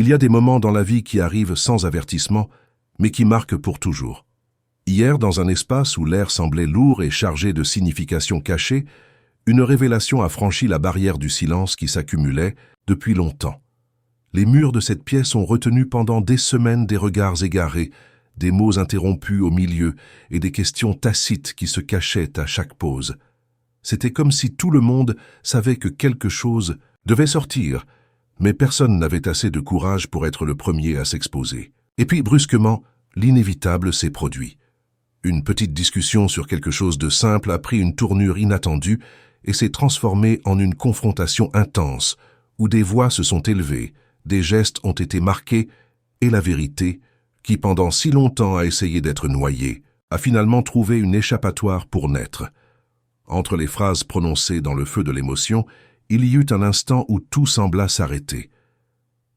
Il y a des moments dans la vie qui arrivent sans avertissement, mais qui marquent pour toujours. Hier, dans un espace où l'air semblait lourd et chargé de significations cachées, une révélation a franchi la barrière du silence qui s'accumulait depuis longtemps. Les murs de cette pièce ont retenu pendant des semaines des regards égarés, des mots interrompus au milieu et des questions tacites qui se cachaient à chaque pause. C'était comme si tout le monde savait que quelque chose devait sortir, mais personne n'avait assez de courage pour être le premier à s'exposer. Et puis, brusquement, l'inévitable s'est produit. Une petite discussion sur quelque chose de simple a pris une tournure inattendue et s'est transformée en une confrontation intense, où des voix se sont élevées, des gestes ont été marqués, et la vérité, qui pendant si longtemps a essayé d'être noyée, a finalement trouvé une échappatoire pour naître. Entre les phrases prononcées dans le feu de l'émotion, il y eut un instant où tout sembla s'arrêter.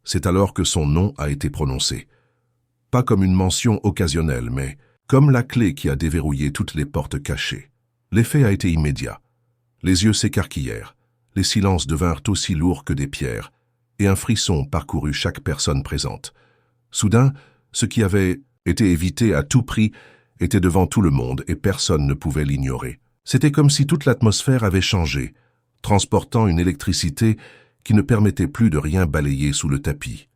C'est alors que son nom a été prononcé. Pas comme une mention occasionnelle, mais comme la clé qui a déverrouillé toutes les portes cachées. L'effet a été immédiat. Les yeux s'écarquillèrent, les silences devinrent aussi lourds que des pierres, et un frisson parcourut chaque personne présente. Soudain, ce qui avait été évité à tout prix était devant tout le monde et personne ne pouvait l'ignorer. C'était comme si toute l'atmosphère avait changé, transportant une électricité qui ne permettait plus de rien balayer sous le tapis.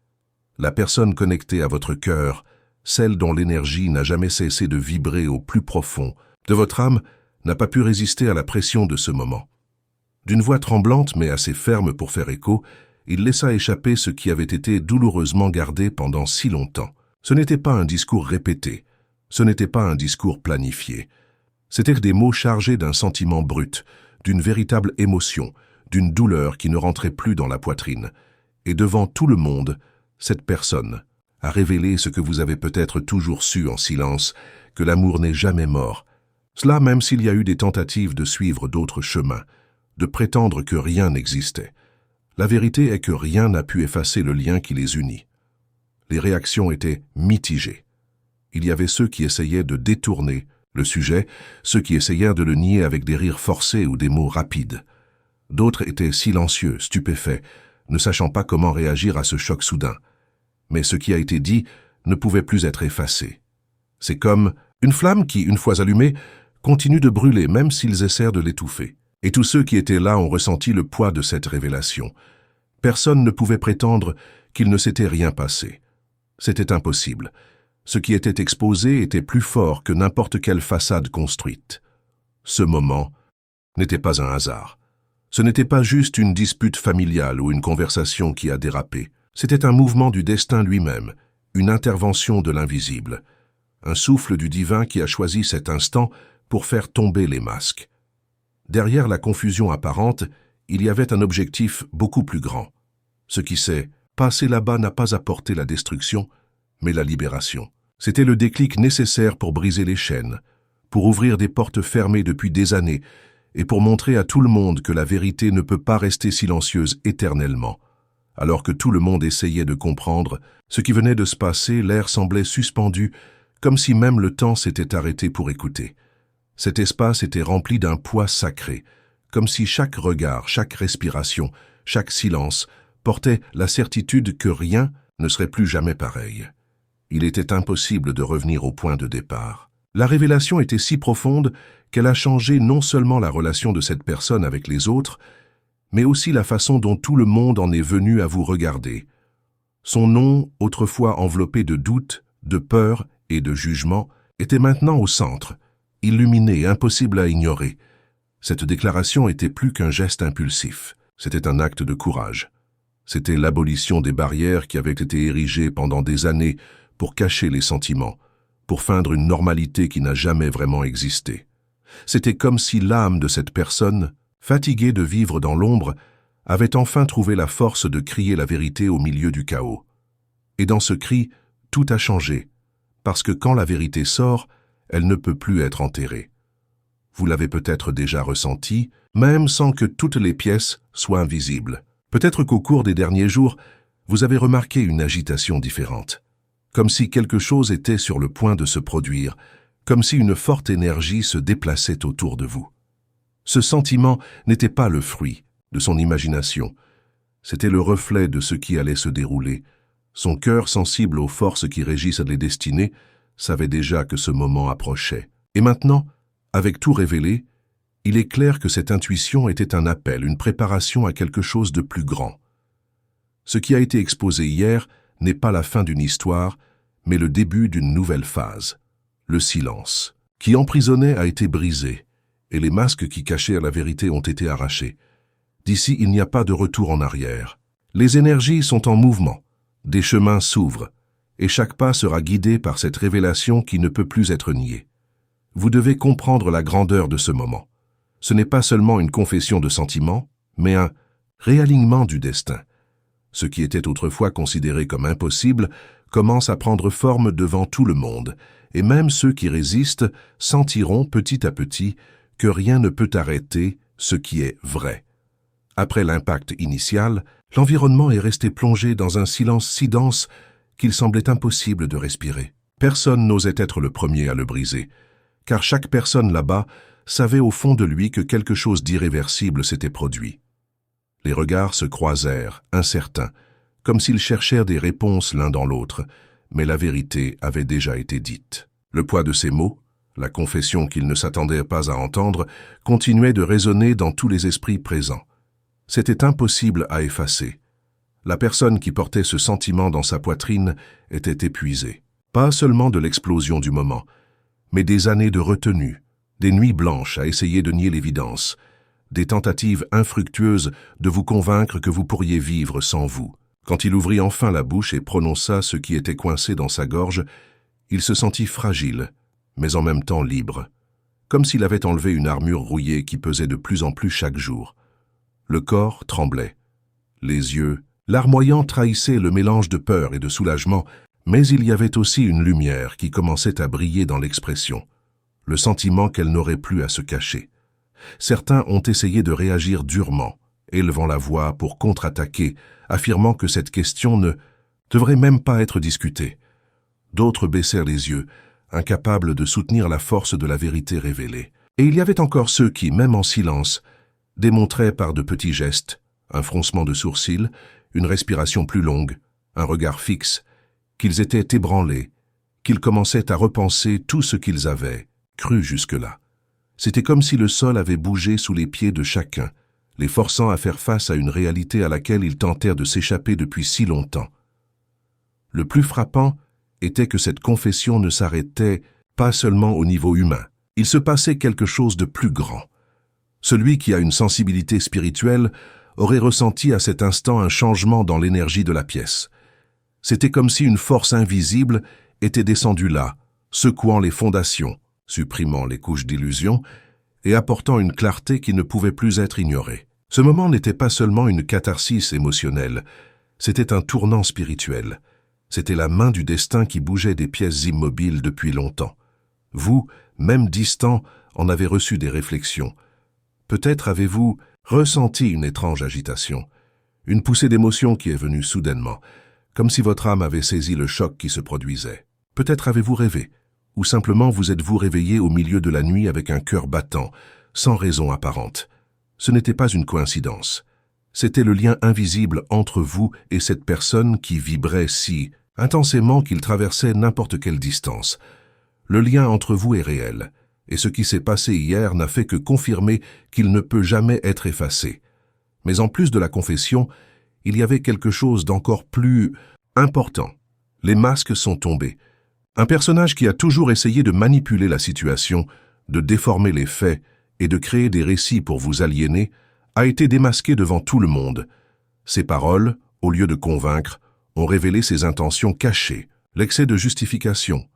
La personne connectée à votre cœur, celle dont l'énergie n'a jamais cessé de vibrer au plus profond de votre âme, n'a pas pu résister à la pression de ce moment. D'une voix tremblante mais assez ferme pour faire écho, il laissa échapper ce qui avait été douloureusement gardé pendant si longtemps. Ce n'était pas un discours répété, ce n'était pas un discours planifié. C'étaient des mots chargés d'un sentiment brut, d'une véritable émotion, d'une douleur qui ne rentrait plus dans la poitrine. Et devant tout le monde, cette personne a révélé ce que vous avez peut-être toujours su en silence, que l'amour n'est jamais mort. Cela même s'il y a eu des tentatives de suivre d'autres chemins, de prétendre que rien n'existait. La vérité est que rien n'a pu effacer le lien qui les unit. Les réactions étaient mitigées. Il y avait ceux qui essayaient de détourner le sujet, ceux qui essayèrent de le nier avec des rires forcés ou des mots rapides. D'autres étaient silencieux, stupéfaits, ne sachant pas comment réagir à ce choc soudain. Mais ce qui a été dit ne pouvait plus être effacé. C'est comme une flamme qui, une fois allumée, continue de brûler même s'ils essaient de l'étouffer. Et tous ceux qui étaient là ont ressenti le poids de cette révélation. Personne ne pouvait prétendre qu'il ne s'était rien passé. C'était impossible. Ce qui était exposé était plus fort que n'importe quelle façade construite. Ce moment n'était pas un hasard. Ce n'était pas juste une dispute familiale ou une conversation qui a dérapé. C'était un mouvement du destin lui-même, une intervention de l'invisible, un souffle du divin qui a choisi cet instant pour faire tomber les masques. Derrière la confusion apparente, il y avait un objectif beaucoup plus grand. Ce qui s'est passé là-bas n'a pas apporté la destruction, mais la libération. C'était le déclic nécessaire pour briser les chaînes, pour ouvrir des portes fermées depuis des années et pour montrer à tout le monde que la vérité ne peut pas rester silencieuse éternellement. Alors que tout le monde essayait de comprendre ce qui venait de se passer, l'air semblait suspendu, comme si même le temps s'était arrêté pour écouter. Cet espace était rempli d'un poids sacré, comme si chaque regard, chaque respiration, chaque silence portait la certitude que rien ne serait plus jamais pareil. Il était impossible de revenir au point de départ. La révélation était si profonde qu'elle a changé non seulement la relation de cette personne avec les autres, mais aussi la façon dont tout le monde en est venu à vous regarder. Son nom, autrefois enveloppé de doutes, de peur et de jugement, était maintenant au centre, illuminé, impossible à ignorer. Cette déclaration était plus qu'un geste impulsif, c'était un acte de courage. C'était l'abolition des barrières qui avaient été érigées pendant des années pour cacher les sentiments, pour feindre une normalité qui n'a jamais vraiment existé. C'était comme si l'âme de cette personne, fatiguée de vivre dans l'ombre, avait enfin trouvé la force de crier la vérité au milieu du chaos. Et dans ce cri, tout a changé, parce que quand la vérité sort, elle ne peut plus être enterrée. Vous l'avez peut-être déjà ressenti, même sans que toutes les pièces soient visibles. Peut-être qu'au cours des derniers jours, vous avez remarqué une agitation différente, comme si quelque chose était sur le point de se produire, comme si une forte énergie se déplaçait autour de vous. Ce sentiment n'était pas le fruit de son imagination, c'était le reflet de ce qui allait se dérouler, Son cœur sensible aux forces qui régissent les destinées savait déjà que ce moment approchait. Et maintenant, avec tout révélé, il est clair que cette intuition était un appel, une préparation à quelque chose de plus grand. Ce qui a été exposé hier n'est pas la fin d'une histoire, mais le début d'une nouvelle phase. Le silence, qui emprisonnait, a été brisé, et les masques qui cachaient la vérité ont été arrachés. D'ici, il n'y a pas de retour en arrière. Les énergies sont en mouvement, des chemins s'ouvrent, et chaque pas sera guidé par cette révélation qui ne peut plus être niée. Vous devez comprendre la grandeur de ce moment. Ce n'est pas seulement une confession de sentiments, mais un réalignement du destin. Ce qui était autrefois considéré comme impossible commence à prendre forme devant tout le monde, et même ceux qui résistent sentiront petit à petit que rien ne peut arrêter ce qui est vrai. Après l'impact initial, l'environnement est resté plongé dans un silence si dense qu'il semblait impossible de respirer. Personne n'osait être le premier à le briser, car chaque personne là-bas savait au fond de lui que quelque chose d'irréversible s'était produit. Les regards se croisèrent, incertains, comme s'ils cherchèrent des réponses l'un dans l'autre, mais la vérité avait déjà été dite. Le poids de ces mots, la confession qu'ils ne s'attendaient pas à entendre, continuait de résonner dans tous les esprits présents. C'était impossible à effacer. La personne qui portait ce sentiment dans sa poitrine était épuisée. Pas seulement de l'explosion du moment, mais des années de retenue, des nuits blanches à essayer de nier l'évidence, des tentatives infructueuses de vous convaincre que vous pourriez vivre sans vous. Quand il ouvrit enfin la bouche et prononça ce qui était coincé dans sa gorge, il se sentit fragile, mais en même temps libre, comme s'il avait enlevé une armure rouillée qui pesait de plus en plus chaque jour. Le corps tremblait, les yeux larmoyants trahissaient le mélange de peur et de soulagement, mais il y avait aussi une lumière qui commençait à briller dans l'expression, le sentiment qu'elle n'aurait plus à se cacher. Certains ont essayé de réagir durement, élevant la voix pour contre-attaquer, affirmant que cette question ne devrait même pas être discutée. D'autres baissèrent les yeux, incapables de soutenir la force de la vérité révélée. Et il y avait encore ceux qui, même en silence, démontraient par de petits gestes, un froncement de sourcils, une respiration plus longue, un regard fixe, qu'ils étaient ébranlés, qu'ils commençaient à repenser tout ce qu'ils avaient cru jusque-là. C'était comme si le sol avait bougé sous les pieds de chacun, les forçant à faire face à une réalité à laquelle ils tentèrent de s'échapper depuis si longtemps. Le plus frappant était que cette confession ne s'arrêtait pas seulement au niveau humain. Il se passait quelque chose de plus grand. Celui qui a une sensibilité spirituelle aurait ressenti à cet instant un changement dans l'énergie de la pièce. C'était comme si une force invisible était descendue là, secouant les fondations, supprimant les couches d'illusion et apportant une clarté qui ne pouvait plus être ignorée. Ce moment n'était pas seulement une catharsis émotionnelle, c'était un tournant spirituel. C'était la main du destin qui bougeait des pièces immobiles depuis longtemps. Vous, même distant, en avez reçu des réflexions. Peut-être avez-vous ressenti une étrange agitation, une poussée d'émotion qui est venue soudainement, comme si votre âme avait saisi le choc qui se produisait. Peut-être avez-vous rêvé, ou simplement vous êtes-vous réveillé au milieu de la nuit avec un cœur battant, sans raison apparente. Ce n'était pas une coïncidence. C'était le lien invisible entre vous et cette personne qui vibrait si intensément qu'il traversait n'importe quelle distance. Le lien entre vous est réel, et ce qui s'est passé hier n'a fait que confirmer qu'il ne peut jamais être effacé. Mais en plus de la confession, il y avait quelque chose d'encore plus important. Les masques sont tombés. Un personnage qui a toujours essayé de manipuler la situation, de déformer les faits et de créer des récits pour vous aliéner, a été démasqué devant tout le monde. Ses paroles, au lieu de convaincre, ont révélé ses intentions cachées, l'excès de justification,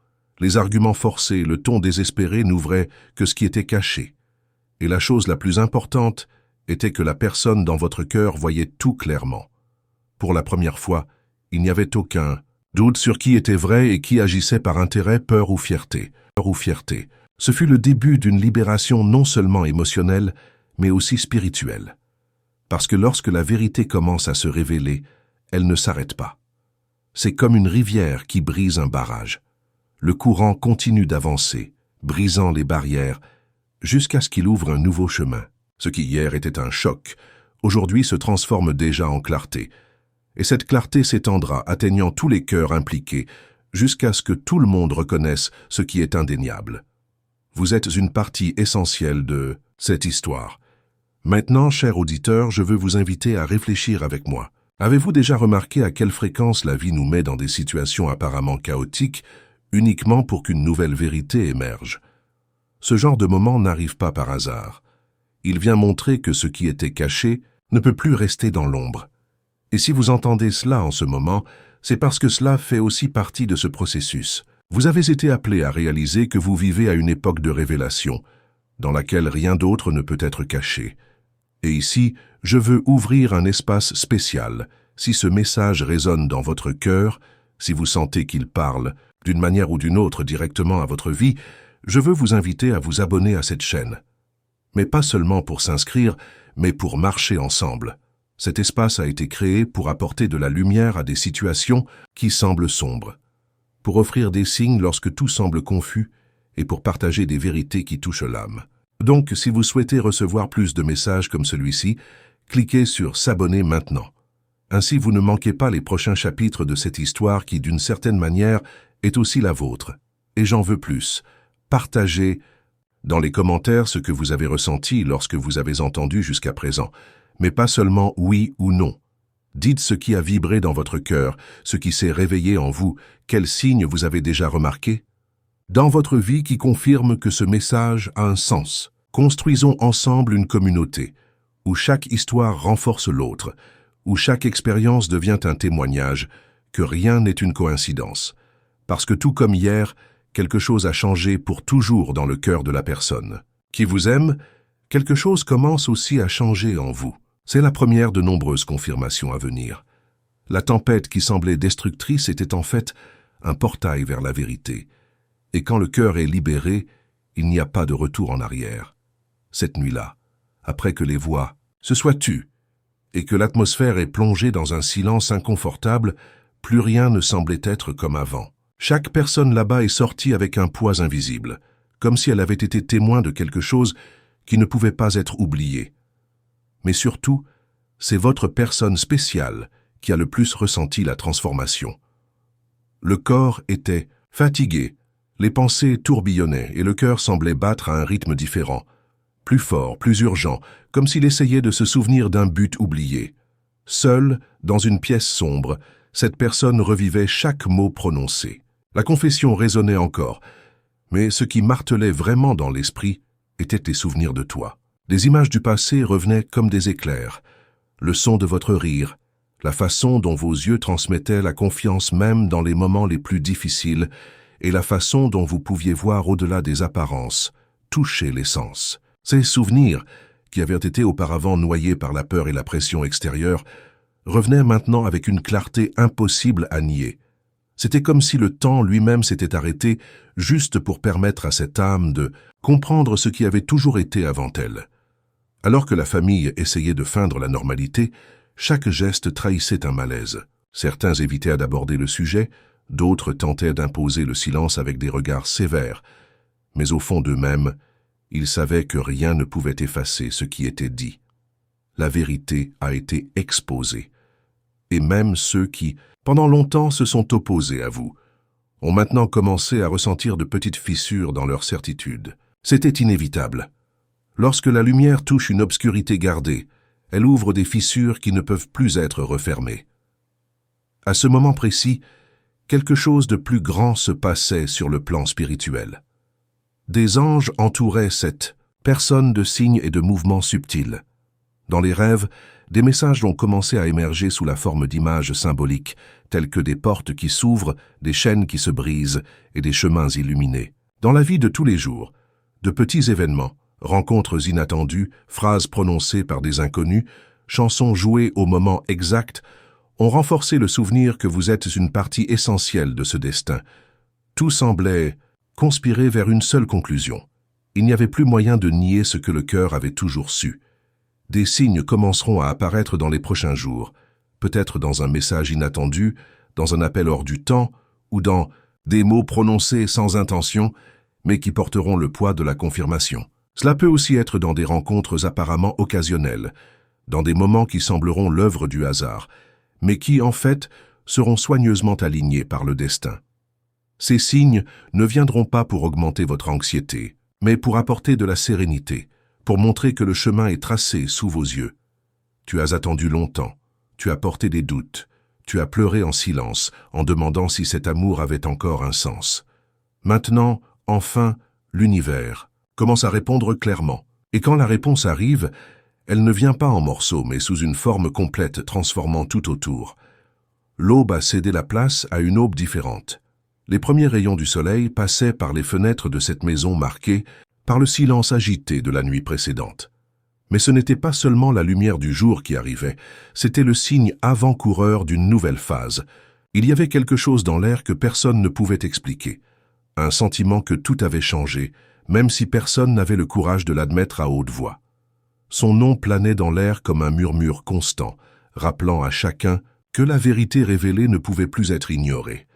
les arguments forcés, le ton désespéré n'ouvraient que ce qui était caché. Et la chose la plus importante était que la personne dans votre cœur voyait tout clairement. Pour la première fois, il n'y avait aucun doute sur qui était vrai et qui agissait par intérêt, peur ou fierté. Ce fut le début d'une libération non seulement émotionnelle, mais aussi spirituelle. Parce que lorsque la vérité commence à se révéler, elle ne s'arrête pas. C'est comme une rivière qui brise un barrage. Le courant continue d'avancer, brisant les barrières, jusqu'à ce qu'il ouvre un nouveau chemin. Ce qui hier était un choc, aujourd'hui se transforme déjà en clarté. Et cette clarté s'étendra, atteignant tous les cœurs impliqués, jusqu'à ce que tout le monde reconnaisse ce qui est indéniable. Vous êtes une partie essentielle de cette histoire. Maintenant, cher auditeur, je veux vous inviter à réfléchir avec moi. Avez-vous déjà remarqué à quelle fréquence la vie nous met dans des situations apparemment chaotiques, uniquement pour qu'une nouvelle vérité émerge? Ce genre de moment n'arrive pas par hasard. Il vient montrer que ce qui était caché ne peut plus rester dans l'ombre. Et si vous entendez cela en ce moment, c'est parce que cela fait aussi partie de ce processus. Vous avez été appelé à réaliser que vous vivez à une époque de révélation, dans laquelle rien d'autre ne peut être caché. Et ici, je veux ouvrir un espace spécial. Si ce message résonne dans votre cœur, si vous sentez qu'il parle, d'une manière ou d'une autre directement à votre vie, je veux vous inviter à vous abonner à cette chaîne. Mais pas seulement pour s'inscrire, mais pour marcher ensemble. Cet espace a été créé pour apporter de la lumière à des situations qui semblent sombres, pour offrir des signes lorsque tout semble confus et pour partager des vérités qui touchent l'âme. Donc, si vous souhaitez recevoir plus de messages comme celui-ci, cliquez sur « S'abonner maintenant ». Ainsi, vous ne manquez pas les prochains chapitres de cette histoire qui, d'une certaine manière, est aussi la vôtre. Et j'en veux plus. Partagez dans les commentaires ce que vous avez ressenti lorsque vous avez entendu jusqu'à présent, mais pas seulement oui ou non. Dites ce qui a vibré dans votre cœur, ce qui s'est réveillé en vous, quels signes vous avez déjà remarqués dans votre vie qui confirme que ce message a un sens. Construisons ensemble une communauté, où chaque histoire renforce l'autre, où chaque expérience devient un témoignage, que rien n'est une coïncidence. Parce que tout comme hier, quelque chose a changé pour toujours dans le cœur de la personne qui vous aime, quelque chose commence aussi à changer en vous. C'est la première de nombreuses confirmations à venir. La tempête qui semblait destructrice était en fait un portail vers la vérité. Et quand le cœur est libéré, il n'y a pas de retour en arrière. Cette nuit-là, après que les voix se soient tues et que l'atmosphère est plongée dans un silence inconfortable, plus rien ne semblait être comme avant. Chaque personne là-bas est sortie avec un poids invisible, comme si elle avait été témoin de quelque chose qui ne pouvait pas être oublié. Mais surtout, c'est votre personne spéciale qui a le plus ressenti la transformation. Le corps était fatigué, les pensées tourbillonnaient et le cœur semblait battre à un rythme différent, plus fort, plus urgent, comme s'il essayait de se souvenir d'un but oublié. Seul, dans une pièce sombre, cette personne revivait chaque mot prononcé. La confession résonnait encore, mais ce qui martelait vraiment dans l'esprit étaient les souvenirs de toi. Des images du passé revenaient comme des éclairs, le son de votre rire, la façon dont vos yeux transmettaient la confiance même dans les moments les plus difficiles, et la façon dont vous pouviez voir au-delà des apparences, toucher les sens. Ces souvenirs, qui avaient été auparavant noyés par la peur et la pression extérieure, revenaient maintenant avec une clarté impossible à nier. C'était comme si le temps lui-même s'était arrêté juste pour permettre à cette âme de comprendre ce qui avait toujours été avant elle. Alors que la famille essayait de feindre la normalité, chaque geste trahissait un malaise. Certains évitaient d'aborder le sujet, d'autres tentaient d'imposer le silence avec des regards sévères. Mais au fond d'eux-mêmes, ils savaient que rien ne pouvait effacer ce qui était dit. La vérité a été exposée. Et même ceux qui, pendant longtemps, se sont opposés à vous, ont maintenant commencé à ressentir de petites fissures dans leur certitude. C'était inévitable. Lorsque la lumière touche une obscurité gardée, elle ouvre des fissures qui ne peuvent plus être refermées. À ce moment précis, quelque chose de plus grand se passait sur le plan spirituel. Des anges entouraient cette personne de signes et de mouvements subtils. Dans les rêves, des messages ont commencé à émerger sous la forme d'images symboliques, telles que des portes qui s'ouvrent, des chaînes qui se brisent et des chemins illuminés. Dans la vie de tous les jours, de petits événements, rencontres inattendues, phrases prononcées par des inconnus, chansons jouées au moment exact, ont renforcé le souvenir que vous êtes une partie essentielle de ce destin. Tout semblait conspirer vers une seule conclusion. Il n'y avait plus moyen de nier ce que le cœur avait toujours su. Des signes commenceront à apparaître dans les prochains jours, peut-être dans un message inattendu, dans un appel hors du temps, ou dans des mots prononcés sans intention, mais qui porteront le poids de la confirmation. Cela peut aussi être dans des rencontres apparemment occasionnelles, dans des moments qui sembleront l'œuvre du hasard, mais qui, en fait, seront soigneusement alignés par le destin. Ces signes ne viendront pas pour augmenter votre anxiété, mais pour apporter de la sérénité, pour montrer que le chemin est tracé sous vos yeux. Tu as attendu longtemps, tu as porté des doutes, tu as pleuré en silence, en demandant si cet amour avait encore un sens. Maintenant, enfin, l'univers commence à répondre clairement. Et quand la réponse arrive, elle ne vient pas en morceaux, mais sous une forme complète transformant tout autour. L'aube a cédé la place à une aube différente. Les premiers rayons du soleil passaient par les fenêtres de cette maison marquée par le silence agité de la nuit précédente. Mais ce n'était pas seulement la lumière du jour qui arrivait, c'était le signe avant-coureur d'une nouvelle phase. Il y avait quelque chose dans l'air que personne ne pouvait expliquer. Un sentiment que tout avait changé, même si personne n'avait le courage de l'admettre à haute voix. Son nom planait dans l'air comme un murmure constant, rappelant à chacun que la vérité révélée ne pouvait plus être ignorée.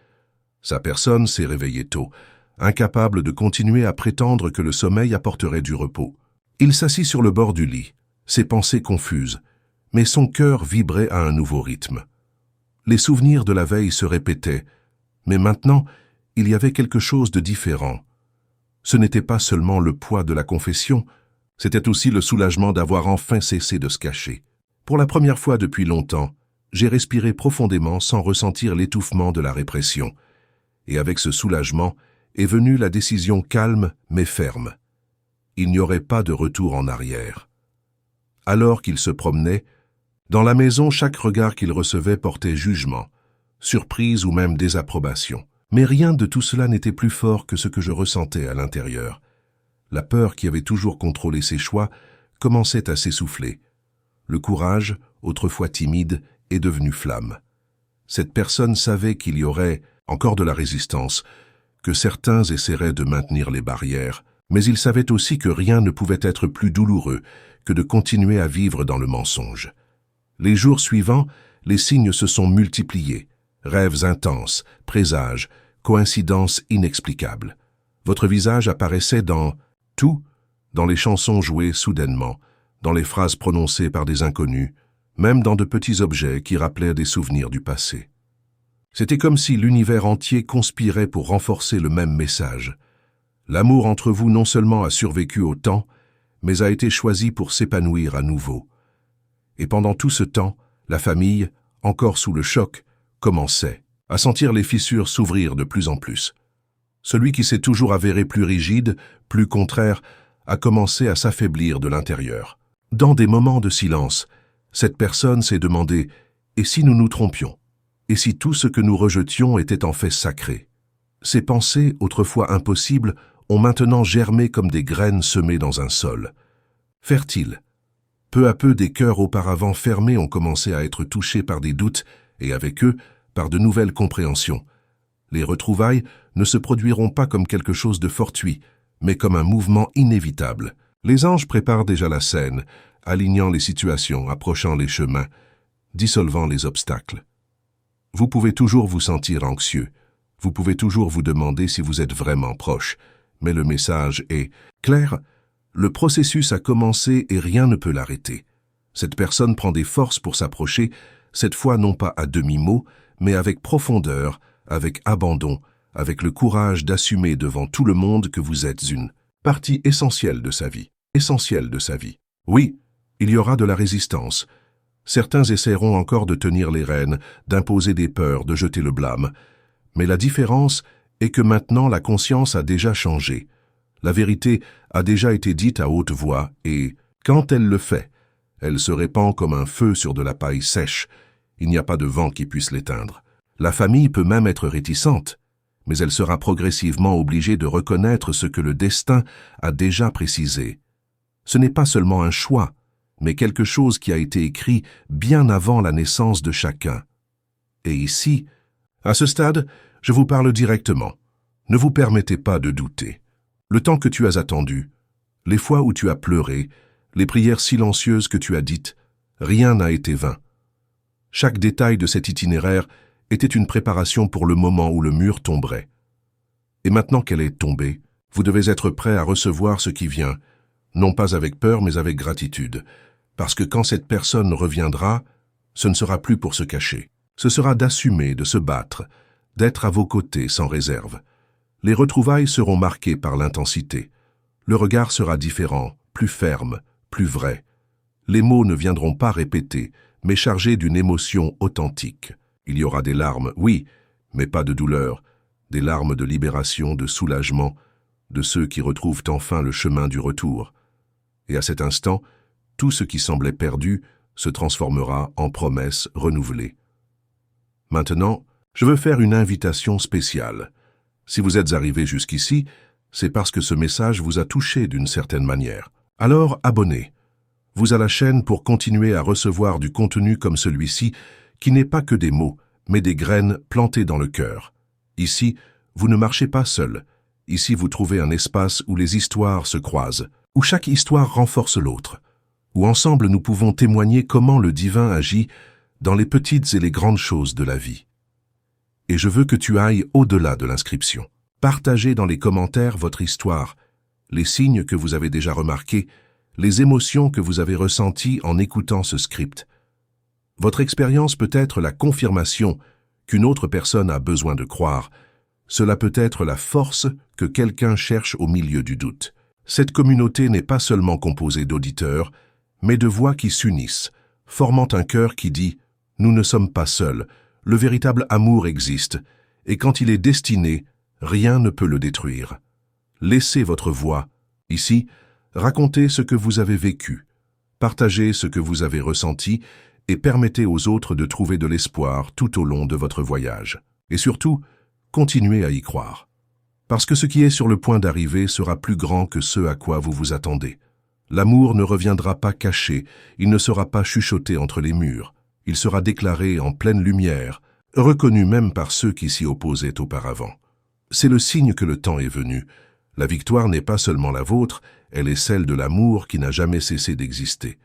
Sa personne s'est réveillée tôt, incapable de continuer à prétendre que le sommeil apporterait du repos. Il s'assit sur le bord du lit, ses pensées confuses, mais son cœur vibrait à un nouveau rythme. Les souvenirs de la veille se répétaient, mais maintenant, il y avait quelque chose de différent. Ce n'était pas seulement le poids de la confession, c'était aussi le soulagement d'avoir enfin cessé de se cacher. Pour la première fois depuis longtemps, j'ai respiré profondément sans ressentir l'étouffement de la répression. Et avec ce soulagement est venue la décision calme mais ferme. Il n'y aurait pas de retour en arrière. Alors qu'il se promenait, dans la maison, chaque regard qu'il recevait portait jugement, surprise ou même désapprobation. Mais rien de tout cela n'était plus fort que ce que je ressentais à l'intérieur. La peur qui avait toujours contrôlé ses choix commençait à s'essouffler. Le courage, autrefois timide, est devenu flamme. Cette personne savait qu'il y aurait encore de la résistance, que certains essaieraient de maintenir les barrières, mais il savait aussi que rien ne pouvait être plus douloureux que de continuer à vivre dans le mensonge. Les jours suivants, les signes se sont multipliés. Rêves intenses, présages, coïncidences inexplicables. Votre visage apparaissait dans tout, dans les chansons jouées soudainement, dans les phrases prononcées par des inconnus, même dans de petits objets qui rappelaient des souvenirs du passé. C'était comme si l'univers entier conspirait pour renforcer le même message. L'amour entre vous non seulement a survécu au temps, mais a été choisi pour s'épanouir à nouveau. Et pendant tout ce temps, la famille, encore sous le choc, commençait à sentir les fissures s'ouvrir de plus en plus. Celui qui s'est toujours avéré plus rigide, plus contraire, a commencé à s'affaiblir de l'intérieur. Dans des moments de silence, cette personne s'est demandé « Et si nous nous trompions ? Et si tout ce que nous rejetions était en fait sacré ?» Ces pensées, autrefois impossibles, ont maintenant germé comme des graines semées dans un sol. Fertile. Peu à peu, des cœurs auparavant fermés ont commencé à être touchés par des doutes et avec eux, par de nouvelles compréhensions. Les retrouvailles ne se produiront pas comme quelque chose de fortuit, mais comme un mouvement inévitable. Les anges préparent déjà la scène, alignant les situations, approchant les chemins, dissolvant les obstacles. Vous pouvez toujours vous sentir anxieux, vous pouvez toujours vous demander si vous êtes vraiment proche, mais le message est clair, le processus a commencé et rien ne peut l'arrêter. Cette personne prend des forces pour s'approcher, cette fois non pas à demi-mot, mais avec profondeur, avec abandon, avec le courage d'assumer devant tout le monde que vous êtes une partie essentielle de sa vie. Essentielle de sa vie. Oui, il y aura de la résistance. Certains essaieront encore de tenir les rênes, d'imposer des peurs, de jeter le blâme. Mais la différence est que maintenant la conscience a déjà changé. La vérité a déjà été dite à haute voix et, quand elle le fait, elle se répand comme un feu sur de la paille sèche. Il n'y a pas de vent qui puisse l'éteindre. La famille peut même être réticente, mais elle sera progressivement obligée de reconnaître ce que le destin a déjà précisé. Ce n'est pas seulement un choix, mais quelque chose qui a été écrit bien avant la naissance de chacun. Et ici, à ce stade, je vous parle directement. Ne vous permettez pas de douter. Le temps que tu as attendu, les fois où tu as pleuré, les prières silencieuses que tu as dites, rien n'a été vain. Chaque détail de cet itinéraire était une préparation pour le moment où le mur tomberait. Et maintenant qu'elle est tombée, vous devez être prêt à recevoir ce qui vient, non pas avec peur mais avec gratitude, parce que quand cette personne reviendra, ce ne sera plus pour se cacher. Ce sera d'assumer, de se battre, d'être à vos côtés sans réserve. Les retrouvailles seront marquées par l'intensité. Le regard sera différent, plus ferme, plus vrai. Les mots ne viendront pas répétés, mais chargés d'une émotion authentique. Il y aura des larmes, oui, mais pas de douleur, des larmes de libération, de soulagement, de ceux qui retrouvent enfin le chemin du retour. Et à cet instant, tout ce qui semblait perdu se transformera en promesse renouvelée. Maintenant, je veux faire une invitation spéciale. Si vous êtes arrivé jusqu'ici, c'est parce que ce message vous a touché d'une certaine manière. Alors abonnez-vous à la chaîne pour continuer à recevoir du contenu comme celui-ci, qui n'est pas que des mots, mais des graines plantées dans le cœur. Ici, vous ne marchez pas seul. Ici, vous trouvez un espace où les histoires se croisent, où chaque histoire renforce l'autre, où ensemble nous pouvons témoigner comment le divin agit dans les petites et les grandes choses de la vie. Et je veux que tu ailles au-delà de l'inscription. Partagez dans les commentaires votre histoire, les signes que vous avez déjà remarqués, les émotions que vous avez ressenties en écoutant ce script. Votre expérience peut être la confirmation qu'une autre personne a besoin de croire. Cela peut être la force que quelqu'un cherche au milieu du doute. Cette communauté n'est pas seulement composée d'auditeurs, mais de voix qui s'unissent, formant un cœur qui dit « Nous ne sommes pas seuls, le véritable amour existe, et quand il est destiné, rien ne peut le détruire. » Laissez votre voix, ici, racontez ce que vous avez vécu, partagez ce que vous avez ressenti et permettez aux autres de trouver de l'espoir tout au long de votre voyage. Et surtout, continuez à y croire. Parce que ce qui est sur le point d'arriver sera plus grand que ce à quoi vous vous attendez. L'amour ne reviendra pas caché, il ne sera pas chuchoté entre les murs. Il sera déclaré en pleine lumière, reconnu même par ceux qui s'y opposaient auparavant. C'est le signe que le temps est venu. La victoire n'est pas seulement la vôtre, elle est celle de l'amour qui n'a jamais cessé d'exister.